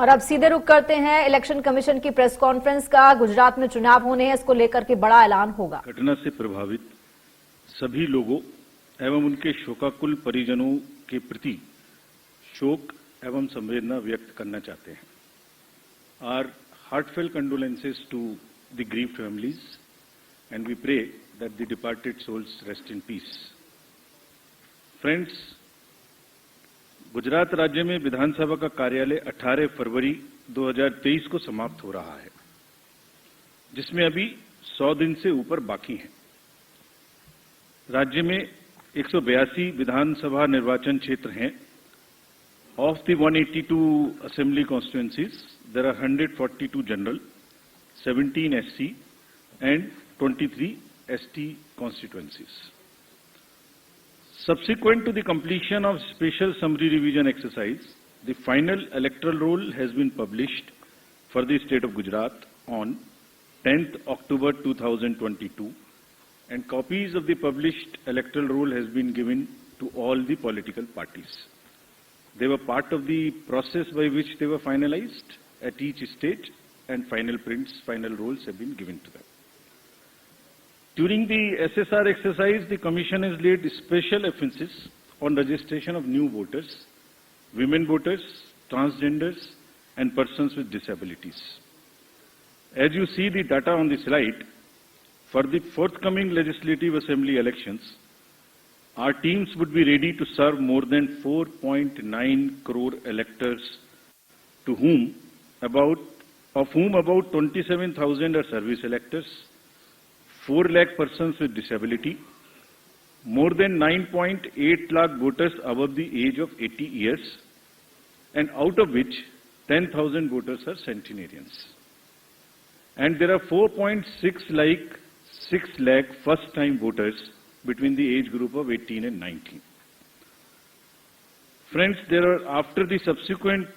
और अब सीधे रुख करते हैं इलेक्शन कमीशन की प्रेस कॉन्फ्रेंस का। गुजरात में चुनाव होने हैं, इसको लेकर के बड़ा ऐलान होगा। घटना से प्रभावित सभी लोगों एवं उनके शोकाकुल परिजनों के प्रति शोक एवं संवेदना व्यक्त करना चाहते हैं। Our heartfelt condolences to the grieved families, and we pray that the departed souls rest in peace. Friends, Gujarat राज्य में विधानसभा का कार्यालय 18 फरवरी 2023 को समाप्त हो रहा है, जिसमें अभी 100 दिन से ऊपर बाकी हैं। राज्य में 182 विधानसभा निर्वाचन क्षेत्र हैं। Of the 182 assembly constituencies, there are 142 general, 17 SC, and 23 ST constituencies. Subsequent to the completion of special summary revision exercise, the final electoral roll has been published for the state of Gujarat on 10th October 2022, and copies of the published electoral roll has been given to all the political parties. They were part of the process by which they were finalized at each stage, and final prints, final rolls have been given to them. During the SSR exercise, the Commission has laid special emphasis on registration of new voters, women voters, transgenders, and persons with disabilities. As you see the data on the slide, for the forthcoming legislative assembly elections, our teams would be ready to serve more than 4.9 crore electors, of whom about 27,000 are service electors, 4 lakh persons with disability, more than 9.8 lakh voters above the age of 80 years, and out of which 10,000 voters are centenarians. And there are 4.6 lakh first-time voters between the age group of 18 and 19. Friends, there are, after the subsequent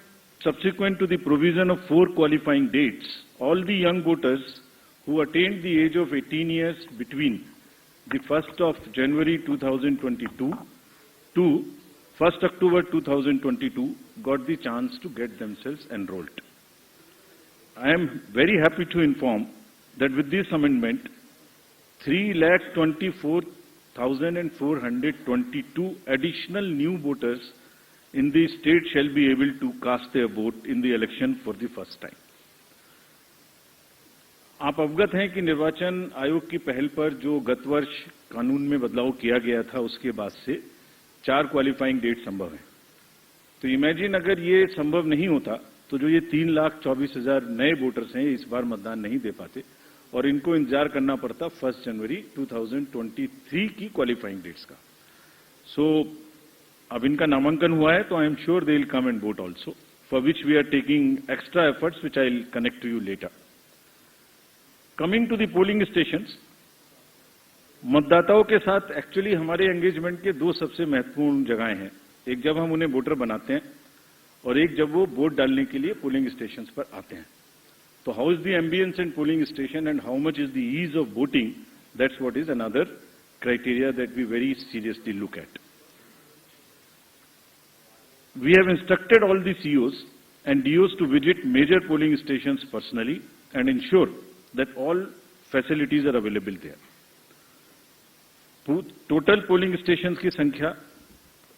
to the provision of 4 qualifying dates, all the young voters who attained the age of 18 years between the 1st of January 2022 to 1st October 2022 got the chance to get themselves enrolled. I am very happy to inform that with this amendment, 3,24,422 additional new voters in the state shall be able to cast their vote in the election for the first time. आप अवगत हैं कि निर्वाचन आयोग की पहल पर जो गत वर्ष कानून में बदलाव किया गया था, उसके बाद से 4 क्वालिफाइंग डेट संभव है। तो इमेजिन अगर ये संभव नहीं होता तो जो ये 3,24,000 नए वोटर्स हैं इस बार मतदान नहीं दे पाते और इनको इंतजार करना पड़ता 1 जनवरी 2023 की क्वालिफाइंग डेट्स का। सो अब इनका नामांकन हुआ है तो I am sure they will come and vote also, for which we are taking extra efforts which I will connect to you later. Coming to the polling stations, मतदाताओं के साथ एक्चुअली हमारे एंगेजमेंट के 2 सबसे महत्वपूर्ण जगहें हैं। एक जब हम उन्हें वोटर बनाते हैं और एक जब वो वोट डालने के लिए पोलिंग स्टेशंस पर आते हैं। तो how is the ambience in polling station and how much is the ease of voting, that's what is another criteria that we very seriously look at. We have instructed all the COs and DOs to visit major polling stations personally and ensure that all facilities are available there. Total polling stations की संख्या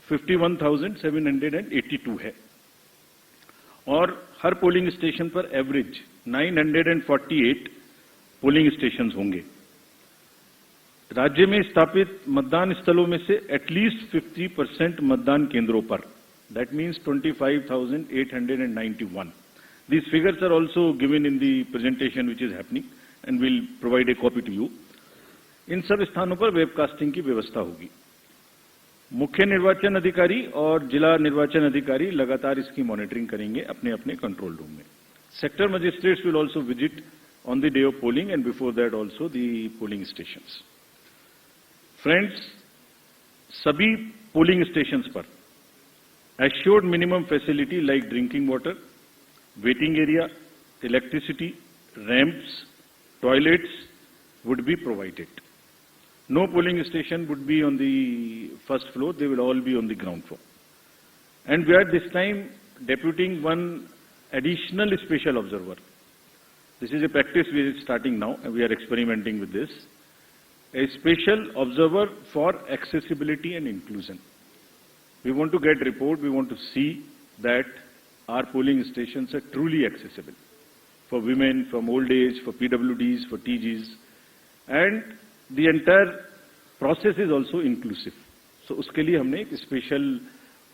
51,782 है और हर polling station पर average 948 polling stations होंगे। राज्य में स्थापित मतदान स्थलों में से एटलीस्ट 50% मतदान केंद्रों पर, that means 25,891. These figures are also given in the presentation which is happening and we'll provide a copy to you. इन सब स्थानों पर वेबकास्टिंग की व्यवस्था होगी। मुख्य निर्वाचन अधिकारी और जिला निर्वाचन अधिकारी लगातार इसकी मॉनिटरिंग करेंगे अपने अपने कंट्रोल रूम में। Sector magistrates will also visit on the day of polling and before that also the polling stations. Friends, सभी पोलिंग स्टेशंस पर assured minimum facility like drinking water, waiting area, electricity, ramps, toilets would be provided. No polling station would be on the first floor, they will all be on the ground floor. And we are this time deputing one additional special observer. This is a practice we are starting now, and we are experimenting with this. A special observer for accessibility and inclusion. We want to get report, we want to see that our polling stations are truly accessible for women, from old age, for PWDs, for TGs, and the entire process is also inclusive. So उसके लिए हमने एक special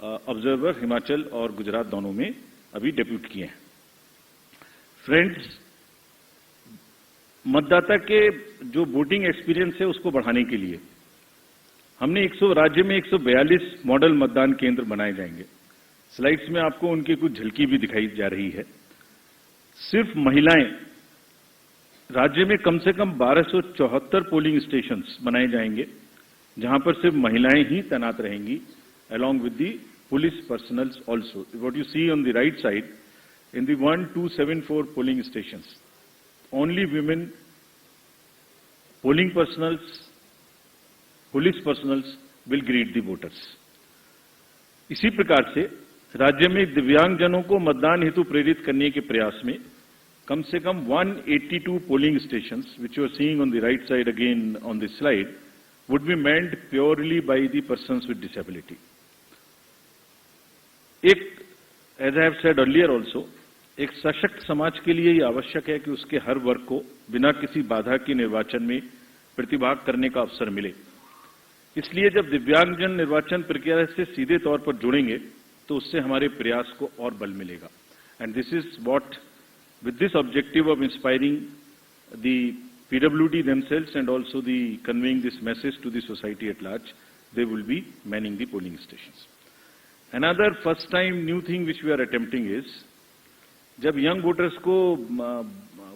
observer Himachal और गुजरात दोनों में अभी depute किए हैं. फ्रेंड्स, मतदाता के जो वोटिंग एक्सपीरियंस है उसको बढ़ाने के लिए हमने राज्य में 142 मॉडल मतदान केंद्र बनाए जाएंगे. स्लाइड्स में आपको उनकी कुछ झलकी भी दिखाई जा रही है. सिर्फ महिलाएं, राज्य में कम से कम 1274 पोलिंग स्टेशंस बनाए जाएंगे जहां पर सिर्फ महिलाएं ही तैनात रहेंगी, along with the police personals also. What you see on the right side, in the 1274 polling stations, only women, polling personals, police personals will greet the voters. इसी प्रकार से राज्य में दिव्यांगजनों को मतदान हेतु प्रेरित करने के प्रयास में कम से कम 182 polling stations, which you are seeing on the right side again on this slide, would be manned purely by the persons with disability. As I have said earlier also, एक सशक्त समाज के लिए ये आवश्यक है कि उसके हर वर्ग को बिना किसी बाधा के निर्वाचन में प्रतिभाग करने का अवसर मिले. इसलिए जब दिव्यांगजन निर्वाचन प्रक्रिया से सीधे तौर पर जुड़ेंगे तो उससे हमारे प्रयास को और बल मिलेगा. And this is what, with this objective of inspiring the PWD themselves and also the conveying this message to the society at large, they will be manning the polling stations. Another first time new thing which we are attempting is, जब young voters को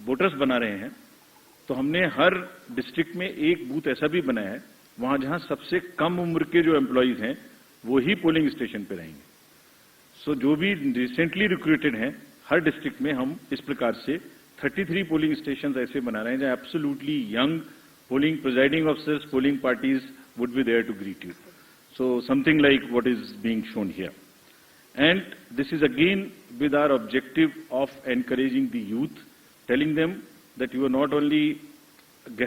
voters बना रहे हैं तो हमने हर district में एक booth ऐसा भी बनाया है वहां जहां सबसे कम उम्र के जो एम्प्लॉइज हैं वो ही पोलिंग स्टेशन पे रहेंगे. सो जो भी रिसेंटली रिक्रूटेड हैं हर डिस्ट्रिक्ट में हम इस प्रकार से 33 पोलिंग स्टेशन ऐसे बना रहे हैं जहां absolutely young polling presiding officers, polling parties would be there to greet you. So something like what is being shown here. And this is again with our objective of encouraging the youth, telling them that you are not only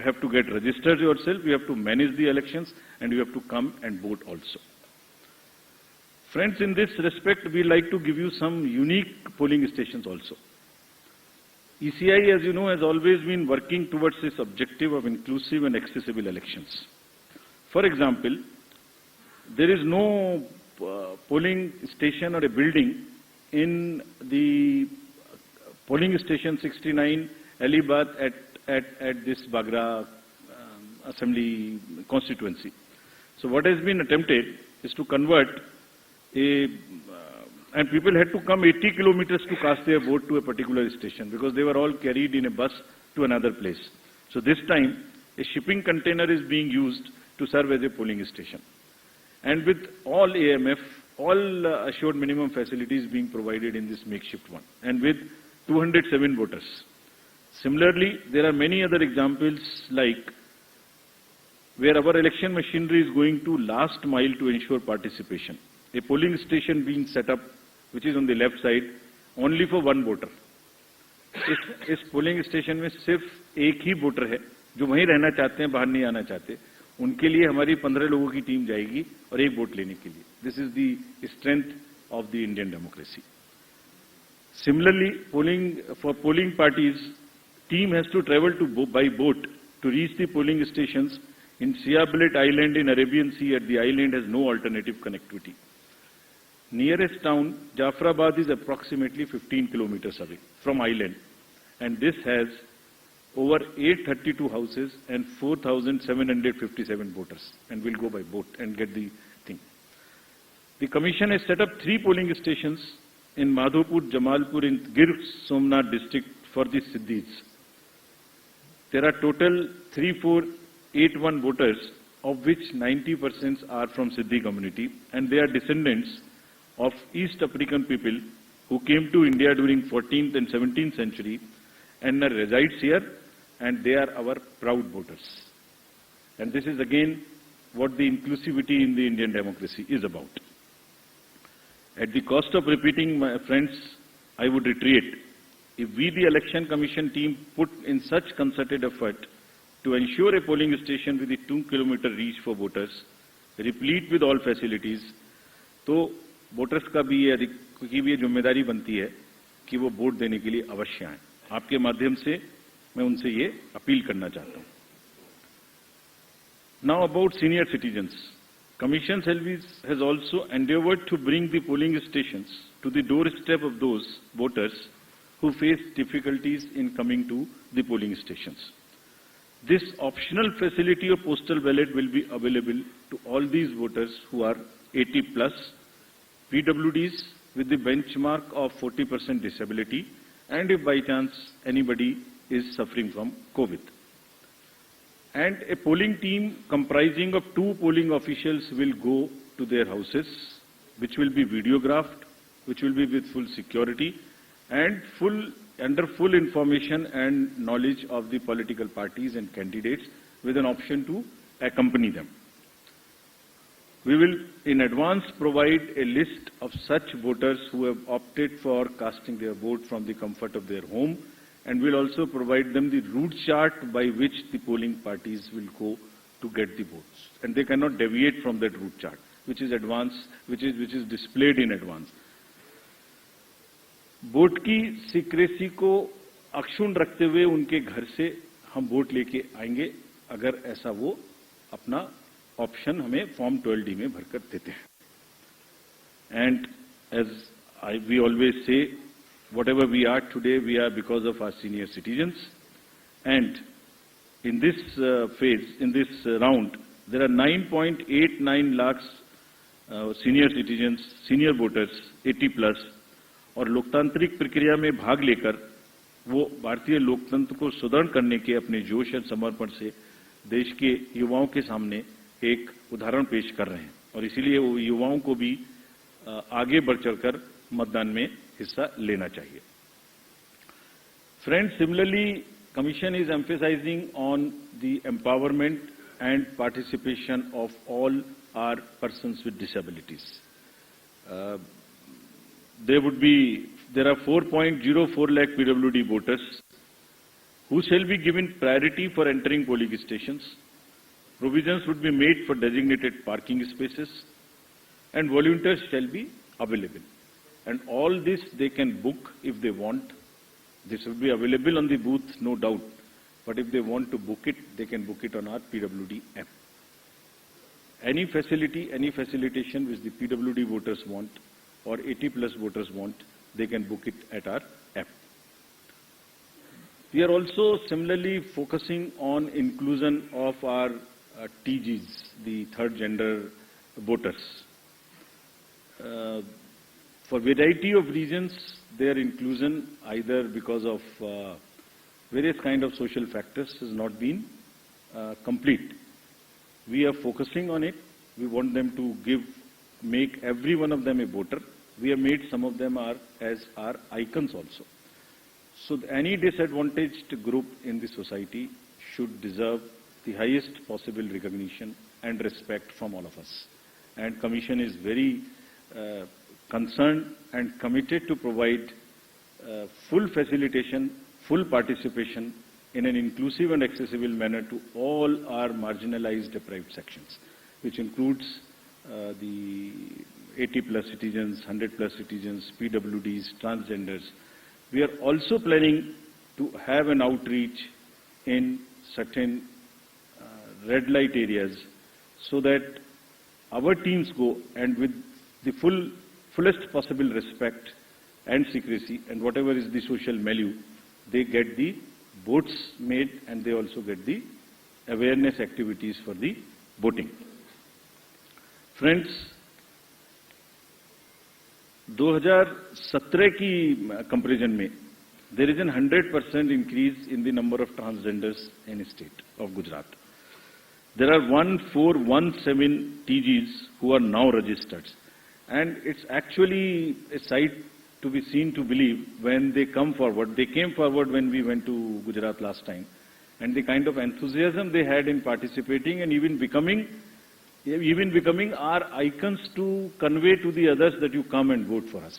have to get registered yourself, you have to manage the elections and you have to come and vote also. Friends, in this respect, we like to give you some unique polling stations also. ECI, as you know, has always been working towards this objective of inclusive and accessible elections. For example, there is no polling station or a building in the polling station 69 Alibad at this Bagra assembly constituency. So what has been attempted is to convert and people had to come 80 kilometers to cast their vote to a particular station because they were all carried in a bus to another place. So this time a shipping container is being used to serve as a polling station. And with all AMF, all assured minimum facilities being provided in this makeshift one, and with 207 voters. Similarly, there are many other examples like where our election machinery is going to last mile to ensure participation. A polling station being set up, which is on the left side, only for one voter. इस polling station में सिर्फ एक ही voter है जो वहीं रहना चाहते हैं, बाहर नहीं आना चाहते. उनके लिए हमारी 15 लोगों की टीम जाएगी और एक वोट लेने के लिए. This is the strength of the Indian democracy. Similarly, for polling parties, team has to travel by boat to reach the polling stations in Siabelet Island in Arabian Sea. At the island has no alternative connectivity. Nearest town, Jafrabad, is approximately 15 kilometers away from island, and this has over 832 houses and 4,757 voters, and will go by boat and get the thing. The commission has set up 3 polling stations in Madhopur, Jamalpur, in Gir Somnath district for the Siddhis. There are total 3481 voters, of which 90% are from Siddhi community, and they are descendants of East African people who came to India during 14th and 17th century and resides here, and they are our proud voters. And this is again what the inclusivity in the Indian democracy is about. At the cost of repeating, my friends, I would reiterate, if we, the Election Commission team, put in such concerted effort to ensure a polling station with a 2-kilometer reach for voters, replete with all facilities, तो voters का भी ये जिम्मेदारी बनती है कि वो vote देने के लिए अवश्य आएं। आपके माध्यम से मैं उनसे ये अपील करना चाहता हूं। Now about senior citizens. Commission has also endeavored to bring the polling stations to the doorstep of those voters who face difficulties in coming to the polling stations. This optional facility of postal ballot will be available to all these voters who are 80 plus, PWDs with the benchmark of 40% disability, and if by chance anybody is suffering from COVID. And a polling team comprising of 2 polling officials will go to their houses, which will be videographed, which will be with full security and under full information and knowledge of the political parties and candidates, with an option to accompany them. We will in advance provide a list of such voters who have opted for casting their vote from the comfort of their home, and will also provide them the route chart by which the polling parties will go to get the votes. And they cannot deviate from that route chart, which is displayed in advance. Vote की secrecy को अक्षुण्ण रखते हुए उनके घर से हम vote लेके आएंगे, अगर ऐसा वो अपना ऑप्शन हमें फॉर्म 12D में भरकर देते हैं. And as we always say, whatever we are today, we are because of our senior citizens. And in this phase, in this round, there are 9.89 lakhs senior citizens, senior voters, 80 plus, और लोकतांत्रिक प्रक्रिया में भाग लेकर वो भारतीय लोकतंत्र को सुदृढ़ करने के अपने जोश और समर्पण से देश के युवाओं के सामने एक उदाहरण पेश कर रहे हैं, और इसीलिए वो युवाओं को भी आगे बढ़ चढ़कर मतदान में हिस्सा लेना चाहिए. Friends, similarly, Commission is emphasizing on the empowerment and participation of all our persons with disabilities. There are 4.04 lakh PWD voters who shall be given priority for entering polling stations. Provisions would be made for designated parking spaces, and volunteers shall be available. And all this they can book if they want. This will be available on the booth, no doubt. But if they want to book it, they can book it on our PWD app. Any facility, any facilitation which the PWD voters want or 80 plus voters want, they can book it at our app. We are also similarly focusing on inclusion of our TGs, the third gender voters. For variety of reasons, their inclusion, either because of various kind of social factors, has not been complete. We are focusing on it. We want them to make every one of them a voter. We have made some of them as our icons also. So any disadvantaged group in the society should deserve the highest possible recognition and respect from all of us. And Commission is very concerned and committed to provide full facilitation, full participation in an inclusive and accessible manner to all our marginalized deprived sections, which includes the 80 plus citizens, 100 plus citizens, PWDs, transgenders. We are also planning to have an outreach in certain red light areas, so that our teams go and with the fullest possible respect and secrecy and whatever is the social milieu, they get the votes made and they also get the awareness activities for the voting. Friends, 2017 की comparison में there is a 100% increase in the number of transgenders in the state of Gujarat. There are 1417 TGs who are now registered, and it's actually a sight to be seen to believe when they come forward. They came forward when we went to Gujarat last time, and the kind of enthusiasm they had in participating and even becoming our icons to convey to the others that you come and vote for us.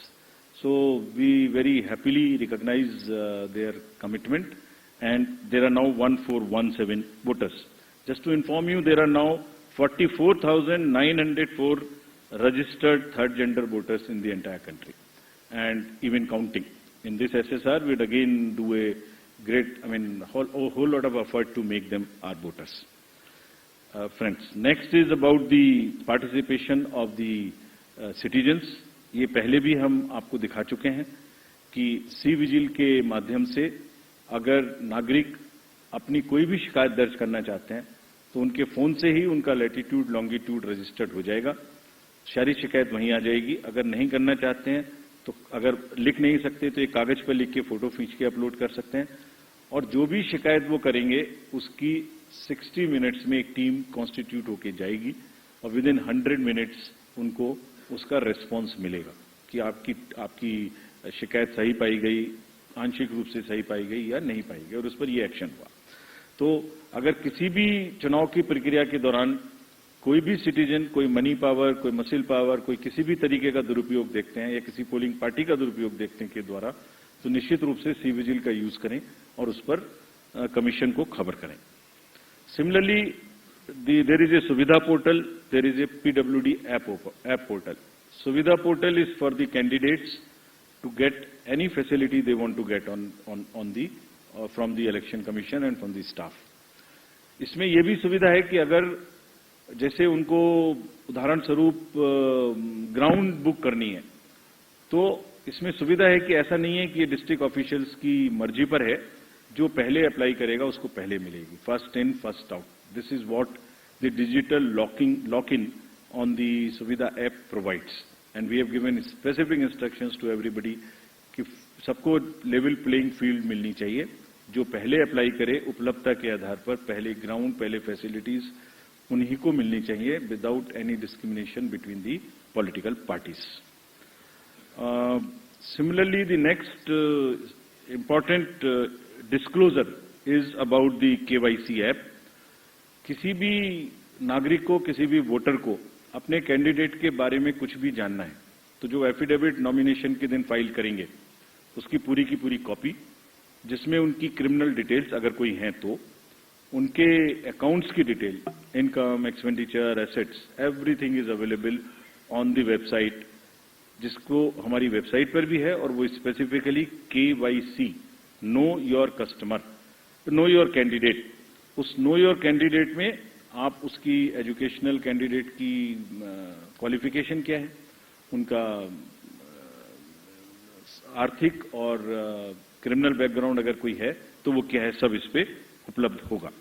So we very happily recognize their commitment, and there are now 1417 voters. Just to inform you, there are now 44,904 registered third gender voters in the entire country, and even counting. In this SSR, we'd again do a great, a whole lot of effort to make them our voters. Friends, next is about the participation of the citizens. ये पहले भी हम आपको दिखा चुके हैं कि C vigil के माध्यम से अगर नागरिक अपनी कोई भी शिकायत दर्ज करना चाहते हैं तो उनके फोन से ही उनका लैटिट्यूड लॉन्गिट्यूड रजिस्टर्ड हो जाएगा, सारी शिकायत वहीं आ जाएगी। अगर नहीं करना चाहते हैं तो अगर लिख नहीं सकते तो एक कागज पर लिख के फोटो खींच के अपलोड कर सकते हैं, और जो भी शिकायत वो करेंगे उसकी 60 मिनट्स में एक टीम कॉन्स्टिट्यूट होके जाएगी और विद इन 100 मिनट्स उनको उसका रिस्पॉन्स मिलेगा कि आपकी शिकायत सही पाई गई, आंशिक रूप से सही पाई गई या नहीं पाई गई, और उस पर ये एक्शन हुआ। तो अगर किसी भी चुनाव की प्रक्रिया के दौरान कोई भी सिटीजन कोई मनी पावर, कोई मसिल पावर, कोई किसी भी तरीके का दुरुपयोग देखते हैं या किसी पोलिंग पार्टी का दुरुपयोग देखते हैं के द्वारा, तो निश्चित रूप से सी विजिल का यूज करें और उस पर कमीशन को खबर करें। Similarly there is a Suvidha portal, there is a PWD app portal. Suvidha portal is for the candidates to get any facility they want to get from the election commission and from the staff. इसमें यह भी सुविधा है कि अगर जैसे उनको उदाहरण स्वरूप ग्राउंड बुक करनी है तो इसमें सुविधा है कि ऐसा नहीं है कि ये डिस्ट्रिक्ट ऑफिशियल्स की मर्जी पर है, जो पहले अप्लाई करेगा उसको पहले मिलेगी, first in first out. This is what the digital lock-in on the Suvidha app provides, and we have given specific instructions to everybody कि सबको लेवल प्लेइंग फील्ड मिलनी चाहिए। जो पहले अप्लाई करे उपलब्धता के आधार पर पहले ग्राउंड, पहले फैसिलिटीज उन्हीं को मिलनी चाहिए without any discrimination between the political parties. Similarly, the next important disclosure is about the KYC app. किसी भी नागरिक को, किसी भी वोटर को अपने कैंडिडेट के बारे में कुछ भी जानना है तो जो एफिडेविट नॉमिनेशन के दिन फाइल करेंगे उसकी पूरी की पूरी कॉपी, जिसमें उनकी क्रिमिनल डिटेल्स अगर कोई हैं तो उनके अकाउंट्स की detail, income, expenditure, assets, everything is available on the website, जिसको हमारी वेबसाइट पर भी है, और वो specifically KYC, know your customer, know your candidate. उस नो योर कैंडिडेट में आप उसकी एजुकेशनल कैंडिडेट की क्वालिफिकेशन क्या है, उनका आर्थिक और क्रिमिनल बैकग्राउंड अगर कोई है तो वो क्या है, सब इस पे उपलब्ध होगा।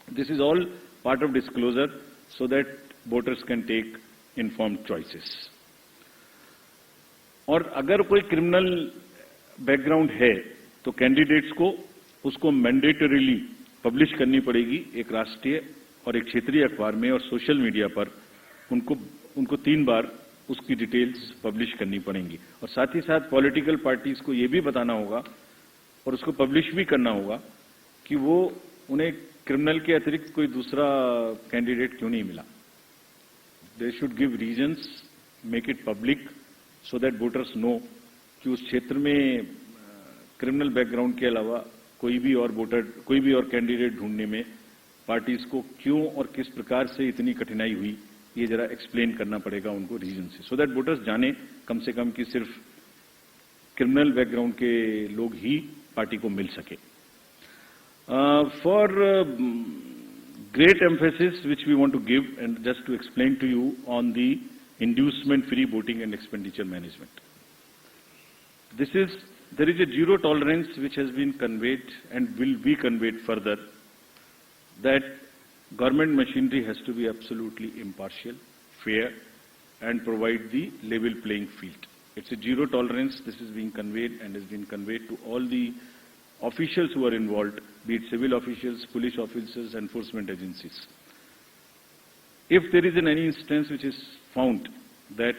This is all part of disclosure so that voters can take informed choices. और अगर कोई क्रिमिनल बैकग्राउंड है तो कैंडिडेट्स को उसको मैंडेटरीली पब्लिश करनी पड़ेगी एक राष्ट्रीय और एक क्षेत्रीय अखबार में, और सोशल मीडिया पर उनको 3 बार उसकी डिटेल्स पब्लिश करनी पड़ेंगी। और साथ ही साथ पॉलिटिकल पार्टीज को यह भी बताना होगा और उसको पब्लिश भी करना होगा कि वो उन्हें क्रिमिनल के अतिरिक्त कोई दूसरा कैंडिडेट क्यों नहीं मिला। They should give reasons, make it public so that voters know कि उस क्षेत्र में क्रिमिनल बैकग्राउंड के अलावा कोई भी और कैंडिडेट ढूंढने में पार्टीज को क्यों और किस प्रकार से इतनी कठिनाई हुई, ये जरा एक्सप्लेन करना पड़ेगा उनको रीजन से, सो दैट वोटर्स जाने कम से कम कि सिर्फ क्रिमिनल बैकग्राउंड के लोग ही पार्टी को मिल सके। For great emphasis which we want to give, and just to explain to you on the inducement free voting and expenditure management. There is a zero tolerance which has been conveyed and will be conveyed further, that government machinery has to be absolutely impartial, fair, and provide the level playing field. It's a zero tolerance. This is being conveyed and has been conveyed to all the officials who are involved, be it civil officials, police officers, enforcement agencies. If there is any instance which is found that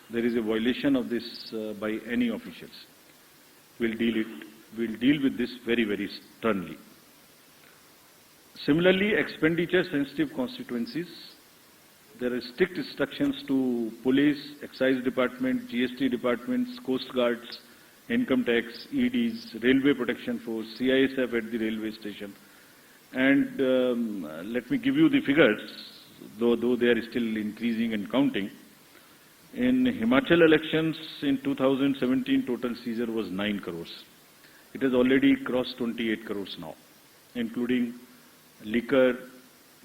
there is a violation of this by any officials, we'll deal with this very, very sternly. Similarly, expenditure sensitive constituencies, there are strict instructions to police, excise department, GST departments, coast guards, income tax, EDs, railway protection force, CISF at the railway station. And let me give you the figures, though they are still increasing and counting. In Himachal elections in 2017, total seizure was 9 crores. It has already crossed 28 crores now, including liquor,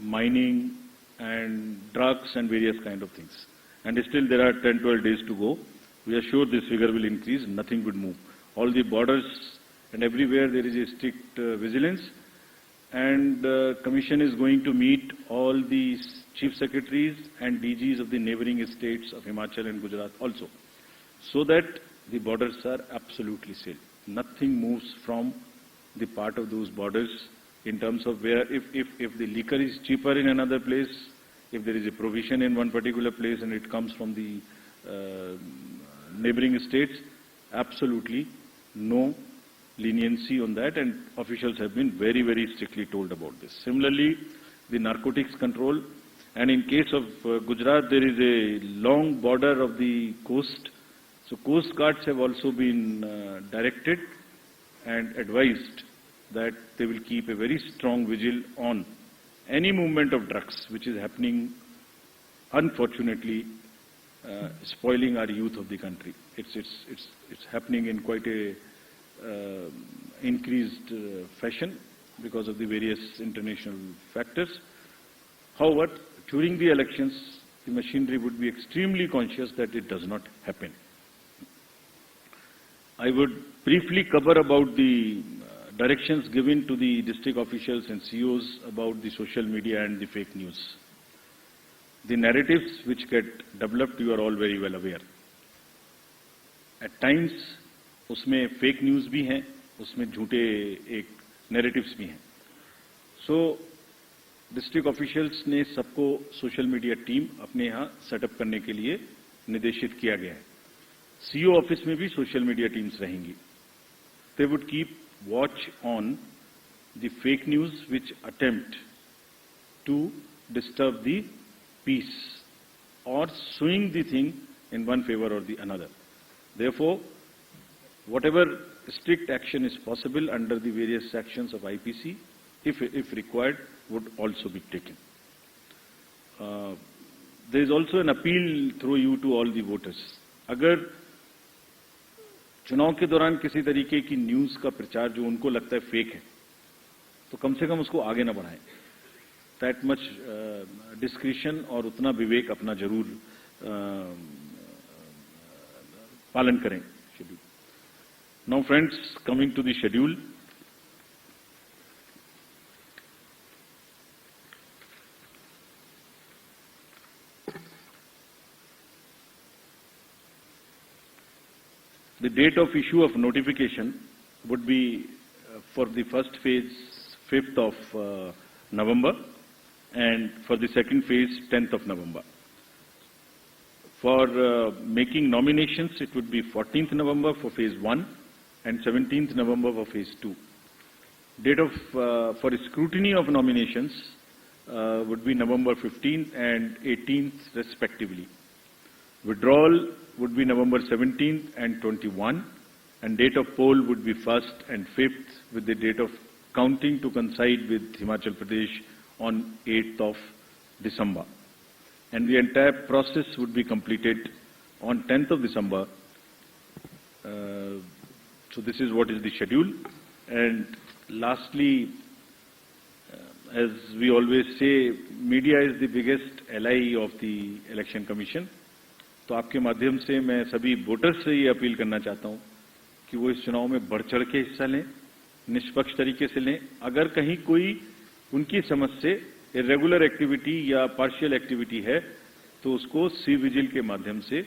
mining, and drugs and various kind of things. And still there are 10-12 days to go. We are sure this figure will increase, nothing would move. All the borders and everywhere there is a strict vigilance. And Commission is going to meet all the Chief Secretaries and DGs of the neighboring states of Himachal and Gujarat also, so that the borders are absolutely safe. Nothing moves from the part of those borders in terms of where, if the liquor is cheaper in another place, if there is a provision in one particular place and it comes from the neighboring states, absolutely no leniency on that, and officials have been very, very strictly told about this. Similarly, the narcotics control, and in case of Gujarat, there is a long border of the coast, so coast guards have also been directed and advised that they will keep a very strong vigil on any movement of drugs which is happening, unfortunately, spoiling our youth of the country. It's happening in quite a increased fashion because of the various international factors. However, during the elections, the machinery would be extremely conscious that it does not happen. I would briefly cover about the directions given to the district officials and CEOs about the social media and the fake news. The narratives which get developed, you are all very well aware. At times, उसमें fake news भी हैं, उसमें झूठे एक narratives भी हैं. सो district officials ने सबको सोशल मीडिया टीम अपने यहाँ सेटअप करने के लिए निर्देशित किया गया है. सीईओ ऑफिस में भी सोशल मीडिया टीम्स रहेंगी. They would keep watch on the fake news which attempt to disturb the peace or swing the thing in one favor or the another. Therefore, whatever strict action is possible under the various sections of IPC, if required, would also be taken. There is also an appeal through you to all the voters. अगर चुनाव के दौरान किसी तरीके की news का प्रचार जो उनको लगता है फेक है, तो कम से कम उसको आगे न बढ़ाएं. That much discretion और उतना विवेक अपना जरूर पालन करें. Now friends, coming to the schedule. The date of issue of notification would be for the first phase 5th of November. And for the second phase, 10th of November. For making nominations, it would be 14th November for phase 1 and 17th November for phase 2. Date of for scrutiny of nominations would be November 15th and 18th respectively. Withdrawal would be November 17th and 21, and date of poll would be 1st and 5th, with the date of counting to coincide with Himachal Pradesh on 8th of December. And the entire process would be completed on 10th of December. So this is what is the schedule. And lastly, as we always say, media is the biggest ally of the Election Commission. तो आपके माध्यम से मैं सभी voters से ये appeal करना चाहता हूँ कि वो इस चुनाव में बढ़ चढ़ के हिस्सा लें, निष्पक्ष तरीके से लें. अगर कहीं कोई उनकी समझ से इरेगुलर एक्टिविटी या पार्शियल एक्टिविटी है तो उसको सी विजिल के माध्यम से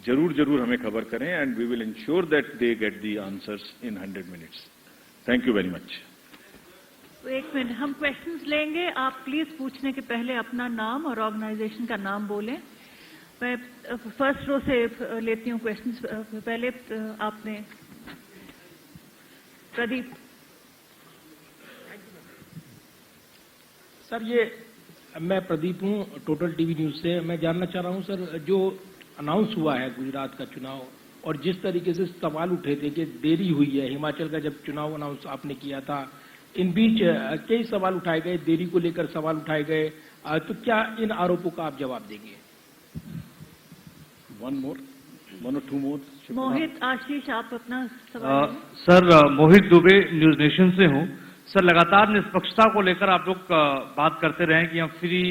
जरूर हमें खबर करें, and we will ensure that they get the answers in 100 minutes. Thank you very much. एक मिनट, हम क्वेश्चंस लेंगे. आप प्लीज पूछने के पहले अपना नाम और ऑर्गेनाइजेशन का नाम बोलें. मैं फर्स्ट रो से लेती हूँ क्वेश्चंस. पहले आपने प्रदीप. सर, ये मैं प्रदीप हूँ, टोटल टीवी न्यूज से। मैं जानना चाह रहा हूँ सर, जो अनाउंस हुआ है गुजरात का चुनाव और जिस तरीके से सवाल उठे थे कि देरी हुई है, हिमाचल का जब चुनाव अनाउंस आपने किया था, इन बीच कई सवाल उठाए गए, देरी को लेकर सवाल उठाए गए, तो क्या इन आरोपों का आप जवाब देंगे? वन और टू मोर। मोहित आशीष, आप अपना सवाल सर, मोहित दुबे, न्यूज नेशन से हूं। सर, लगातार निष्पक्षता को लेकर आप लोग बात करते रहे कि हम फ्री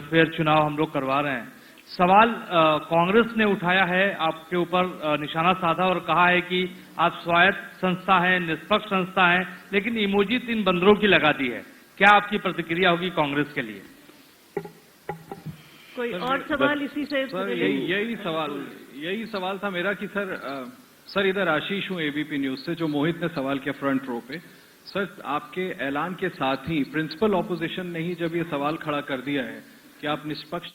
फेयर चुनाव हम लोग करवा रहे हैं। सवाल कांग्रेस ने उठाया है, आपके ऊपर निशाना साधा और कहा है कि आप स्वायत्त संस्था हैं, निष्पक्ष संस्था हैं, लेकिन इमोजी 3 बंदरों की लगा दी है। क्या आपकी प्रतिक्रिया होगी कांग्रेस के लिए? कोई और सवाल इसी से? सर, यही सवाल था मेरा कि सर इधर आशीष हूं एबीपी न्यूज से, जो मोहित ने सवाल किया फ्रंट रो पे। सर, आपके ऐलान के साथ ही प्रिंसिपल ऑपोजिशन ने ही जब ये सवाल खड़ा कर दिया है कि आप निष्पक्ष